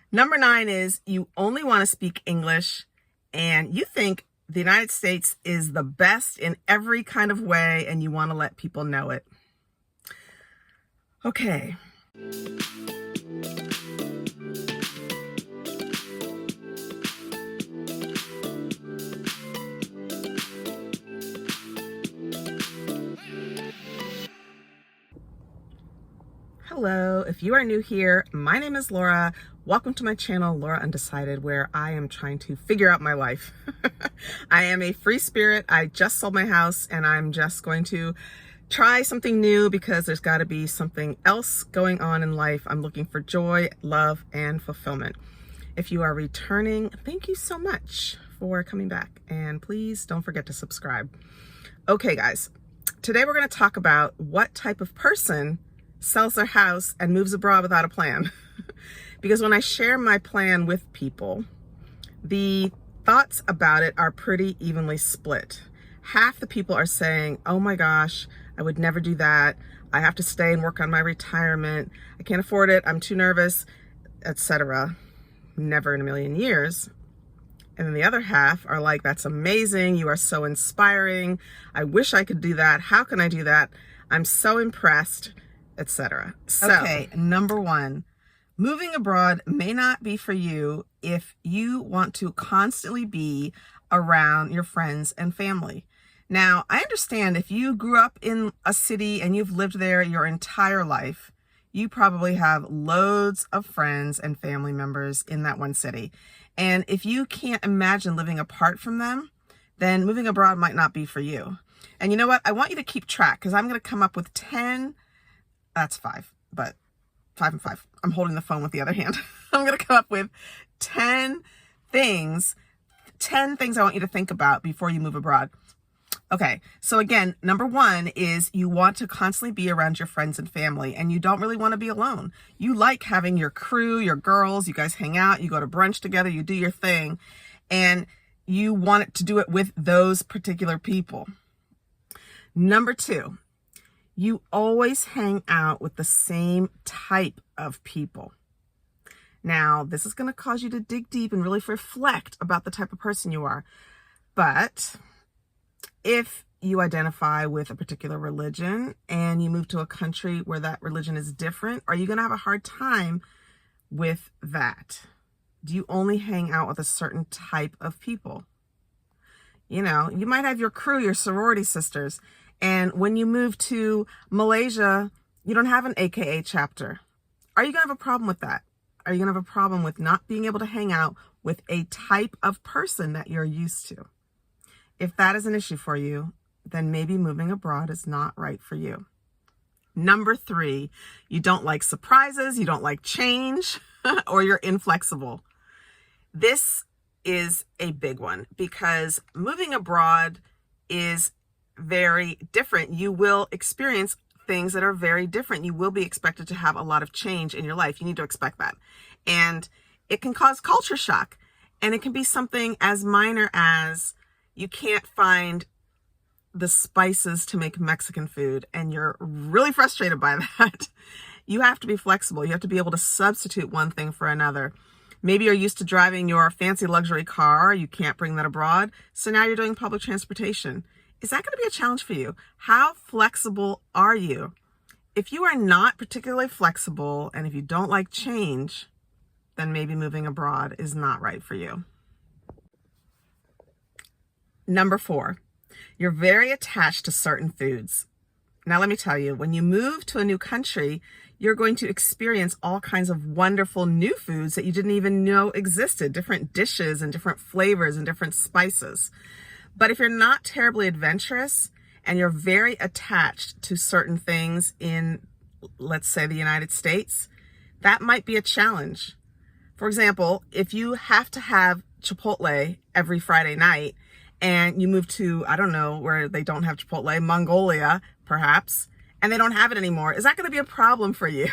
Number 9 is you only want to speak English and you think the United States is the best in every kind of way and you want to let people know it. Okay. Hello, if you are new here, my name is Laura. Welcome to my channel, Laura Undecided, where I am trying to figure out my life. I am a free spirit. I just sold my house and I'm just going to try something new because there's got to be something else going on in life. I'm looking for joy, love, and fulfillment. If you are returning, thank you so much for coming back, and please don't forget to subscribe. Okay, guys, today we're going to talk about what type of person sells their house and moves abroad without a plan. Because when I share my plan with people, the thoughts about it are pretty evenly split. Half the people are saying, oh my gosh, I would never do that. I have to stay and work on my retirement. I can't afford it. I'm too nervous, etc. Never in a million years. And then the other half are like, that's amazing. You are so inspiring. I wish I could do that. How can I do that? I'm so impressed, etc. So, okay, number 1, moving abroad may not be for you if you want to constantly be around your friends and family. Now, I understand if you grew up in a city and you've lived there your entire life, you probably have loads of friends and family members in that one city. And if you can't imagine living apart from them, then moving abroad might not be for you. And you know what? I want you to keep track because I'm going to come up with 10. That's 5, but 5 and 5. I'm holding the phone with the other hand. I'm going to come up with 10 things I want you to think about before you move abroad. Okay, so again, number 1 is you want to constantly be around your friends and family, and you don't really want to be alone. You like having your crew, your girls, you guys hang out, you go to brunch together, you do your thing, and you want to do it with those particular people. Number 2, you always hang out with the same type of people. Now, this is going to cause you to dig deep and really reflect about the type of person you are. But if you identify with a particular religion and you move to a country where that religion is different, are you going to have a hard time with that? Do you only hang out with a certain type of people? You know, you might have your crew, your sorority sisters, and when you move to Malaysia, you don't have an AKA chapter. Are you going to have a problem with that? Are you going to have a problem with not being able to hang out with a type of person that you're used to? If that is an issue for you, then maybe moving abroad is not right for you. Number 3, you don't like surprises, you don't like change, or you're inflexible. This is a big one because moving abroad is very different. You will experience things that are very different. You will be expected to have a lot of change in your life. You need to expect that. And it can cause culture shock. And it can be something as minor as you can't find the spices to make Mexican food and you're really frustrated by that. You have to be flexible. You have to be able to substitute one thing for another. Maybe you're used to driving your fancy luxury car. You can't bring that abroad. So now you're doing public transportation. Is that going to be a challenge for you? How flexible are you? If you are not particularly flexible and if you don't like change, then maybe moving abroad is not right for you. Number 4, you're very attached to certain foods. Now, let me tell you, when you move to a new country, you're going to experience all kinds of wonderful new foods that you didn't even know existed, different dishes and different flavors and different spices. But if you're not terribly adventurous and you're very attached to certain things in, let's say, the United States, that might be a challenge. For example, if you have to have Chipotle every Friday night and you move to, I don't know, where they don't have Chipotle, Mongolia, perhaps, and they don't have it anymore, is that going to be a problem for you?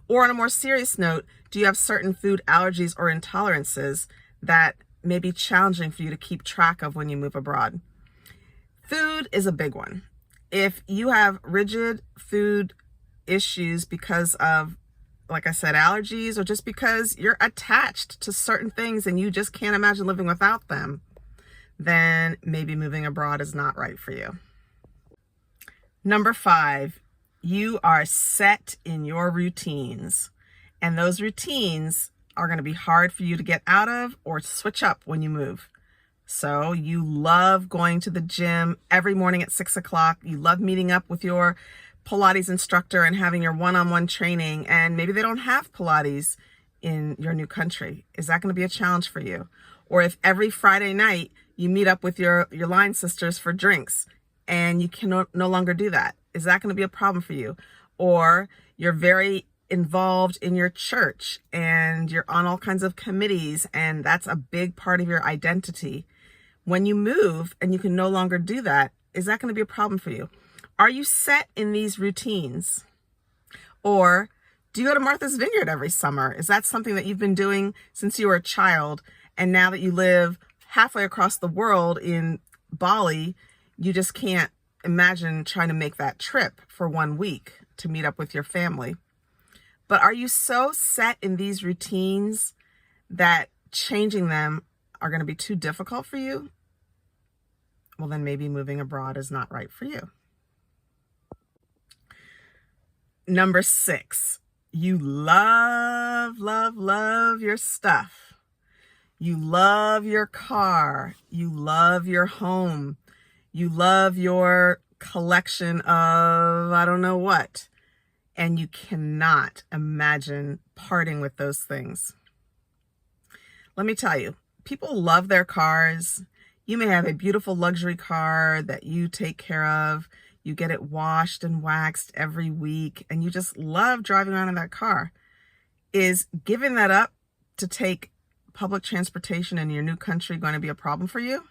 Or on a more serious note, do you have certain food allergies or intolerances that may be challenging for you to keep track of when you move abroad? Food is a big one. If you have rigid food issues because of like I said, allergies, or just because you're attached to certain things and you just can't imagine living without them, then maybe moving abroad is not right for you. Number 5, you are set in your routines, and those routines are going to be hard for you to get out of or switch up when you move. So you love going to the gym every morning at 6 o'clock. You love meeting up with your Pilates instructor and having your one-on-one training, and maybe they don't have Pilates in your new country. Is that going to be a challenge for you? Or if every Friday night you meet up with your line sisters for drinks and you can no longer do that, is that going to be a problem for you? Or you're very involved in your church and you're on all kinds of committees and that's a big part of your identity. When you move and you can no longer do that, is that going to be a problem for you? Are you set in these routines? Or do you go to Martha's Vineyard every summer? Is that something that you've been doing since you were a child, and now that you live halfway across the world in Bali, you just can't imagine trying to make that trip for 1 week to meet up with your family? But are you so set in these routines that changing them are going to be too difficult for you? Well, then maybe moving abroad is not right for you. Number 6, you love, love, love your stuff. You love your car. You love your home. You love your collection of I don't know what. And you cannot imagine parting with those things. Let me tell you, people love their cars. You may have a beautiful luxury car that you take care of. You get it washed and waxed every week, and you just love driving around in that car. Is giving that up to take public transportation in your new country going to be a problem for you?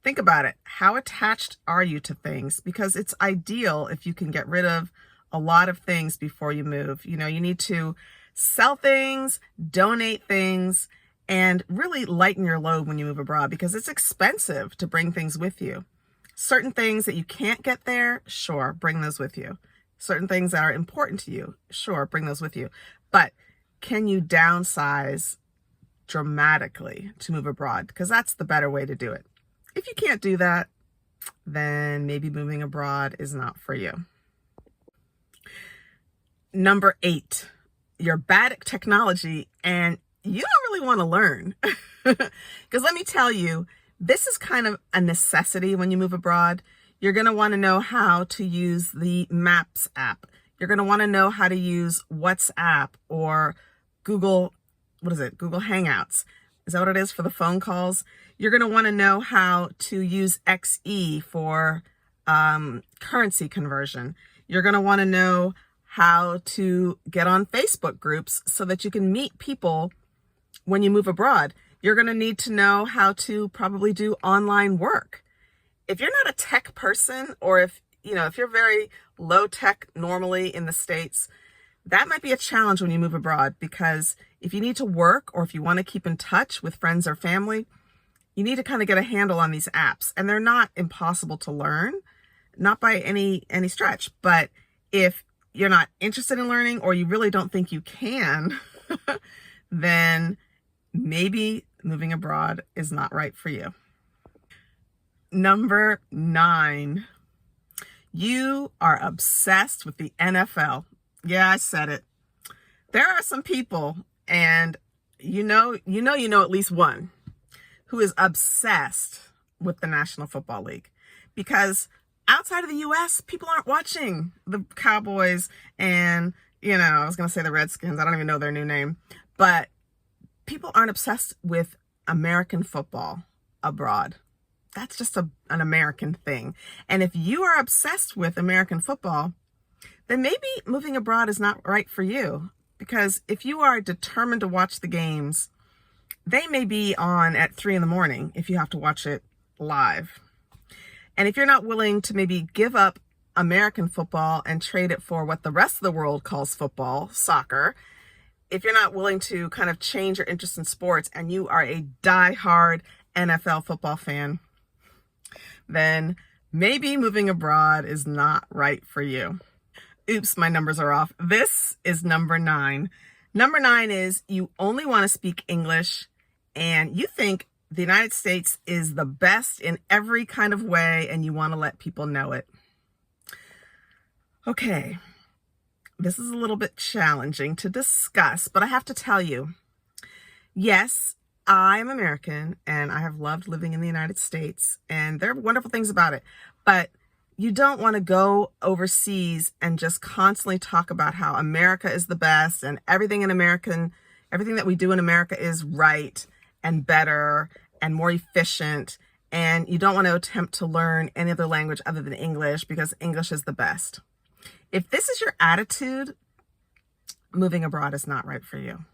Think about it. How attached are you to things? Because it's ideal if you can get rid of a lot of things before you move. You know, you need to sell things, donate things, and really lighten your load when you move abroad, because it's expensive to bring things with you. Certain things that you can't get there, sure, bring those with you. Certain things that are important to you, sure, bring those with you. But can you downsize dramatically to move abroad? Because that's the better way to do it. If you can't do that, then maybe moving abroad is not for you. Number 8, you're bad at technology and you don't really want to learn. Because let me tell you, this is kind of a necessity when you move abroad. You're going to want to know how to use the Maps app. You're going to want to know how to use WhatsApp or Google Hangouts. Is that what it is for the phone calls? You're going to want to know how to use XE for currency conversion. You're going to want to know how to get on Facebook groups so that you can meet people when you move abroad. You're going to need to know how to probably do online work. If you're not a tech person, or if you're very low tech normally in the States, that might be a challenge when you move abroad, because if you need to work or if you want to keep in touch with friends or family, you need to kind of get a handle on these apps. And they're not impossible to learn, not by any stretch. But if you're not interested in learning, or you really don't think you can, then maybe moving abroad is not right for you. Number 9, you are obsessed with the NFL. Yeah, I said it. There are some people, and you know at least one, who is obsessed with the National Football League, because outside of the US, people aren't watching the Cowboys and, I was going to say the Redskins. I don't even know their new name, but people aren't obsessed with American football abroad. That's just an American thing. And if you are obsessed with American football, then maybe moving abroad is not right for you. Because if you are determined to watch the games, they may be on at 3 a.m. if you have to watch it live. And if you're not willing to maybe give up American football and trade it for what the rest of the world calls football, soccer, if you're not willing to kind of change your interest in sports and you are a diehard NFL football fan, then maybe moving abroad is not right for you. Oops, my numbers are off. This is number 9. Number 9 is you only want to speak English and you think the United States is the best in every kind of way and you want to let people know it. Okay, this is a little bit challenging to discuss, but I have to tell you, yes, I am American and I have loved living in the United States and there are wonderful things about it, but you don't want to go overseas and just constantly talk about how America is the best and everything that we do in America is right and better and more efficient. And you don't want to attempt to learn any other language other than English because English is the best. If this is your attitude, moving abroad is not right for you.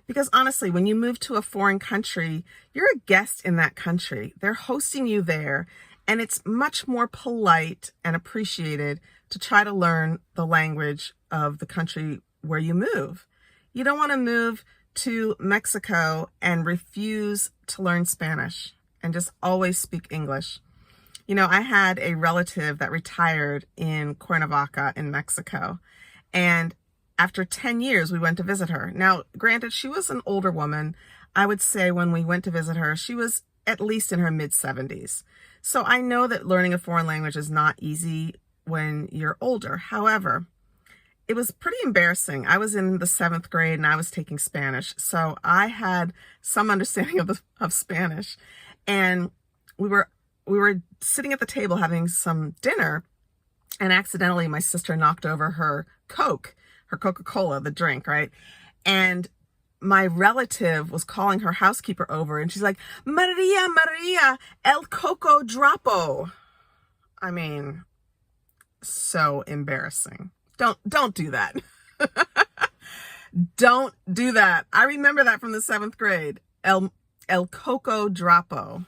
Because honestly, when you move to a foreign country, you're a guest in that country. They're hosting you there. And it's much more polite and appreciated to try to learn the language of the country where you move. You don't want to move to Mexico and refuse to learn Spanish and just always speak English. You know, I had a relative that retired in Cuernavaca in Mexico. And after 10 years, we went to visit her. Now, granted, she was an older woman. I would say when we went to visit her, she was at least in her mid-70s. So I know that learning a foreign language is not easy when you're older. However, it was pretty embarrassing. I was in the 7th grade and I was taking Spanish. So I had some understanding of Spanish. And we were sitting at the table having some dinner, and accidentally my sister knocked over her Coke, her Coca-Cola, the drink, right? And my relative was calling her housekeeper over and she's like, Maria, Maria, el coco drapo. I mean, so embarrassing. Don't do that. Don't do that. I remember that from the 7th grade. El coco drapo.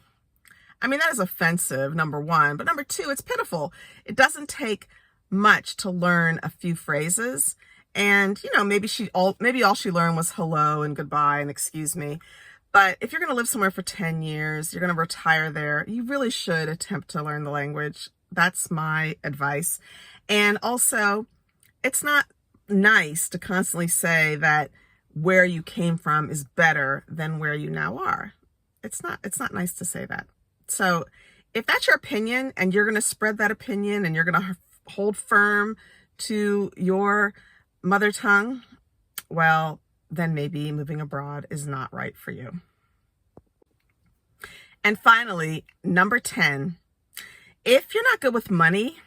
I mean, that is offensive, number 1. But number 2, it's pitiful. It doesn't take much to learn a few phrases. And, you know, maybe all she learned was hello and goodbye and excuse me. But if you're going to live somewhere for 10 years, you're going to retire there, you really should attempt to learn the language. That's my advice. And also, it's not nice to constantly say that where you came from is better than where you now are. It's not nice to say that. So if that's your opinion and you're going to spread that opinion and you're going to hold firm to your mother tongue, well, then maybe moving abroad is not right for you. And finally, number 10, if you're not good with money,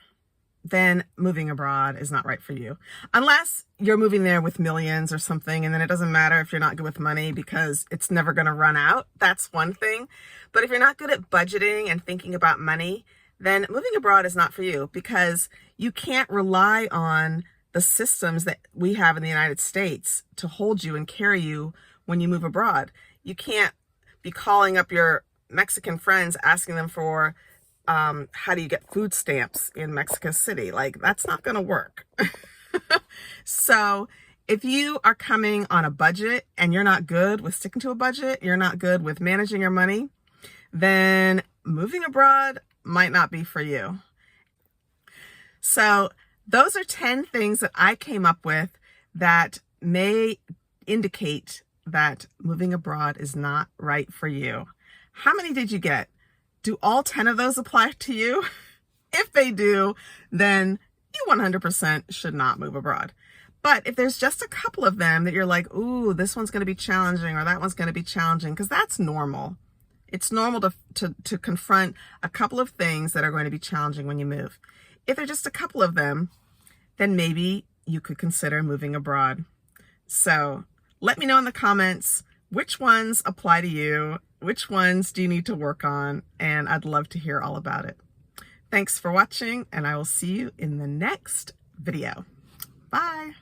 then moving abroad is not right for you. Unless you're moving there with millions or something, and then it doesn't matter if you're not good with money because it's never going to run out. That's one thing. But if you're not good at budgeting and thinking about money, then moving abroad is not for you because you can't rely on the systems that we have in the United States to hold you and carry you when you move abroad. You can't be calling up your Mexican friends asking them for how do you get food stamps in Mexico City? Like, that's not going to work. So if you are coming on a budget and you're not good with sticking to a budget, you're not good with managing your money, then moving abroad might not be for you. So those are 10 things that I came up with that may indicate that moving abroad is not right for you. How many did you get? Do all 10 of those apply to you? If they do, then you 100% should not move abroad. But if there's just a couple of them that you're like, ooh, this one's going to be challenging or that one's going to be challenging, because that's normal. It's normal to confront a couple of things that are going to be challenging when you move. If they're just a couple of them, then maybe you could consider moving abroad. So let me know in the comments which ones apply to you, which ones do you need to work on, and I'd love to hear all about it. Thanks for watching, and I will see you in the next video. Bye.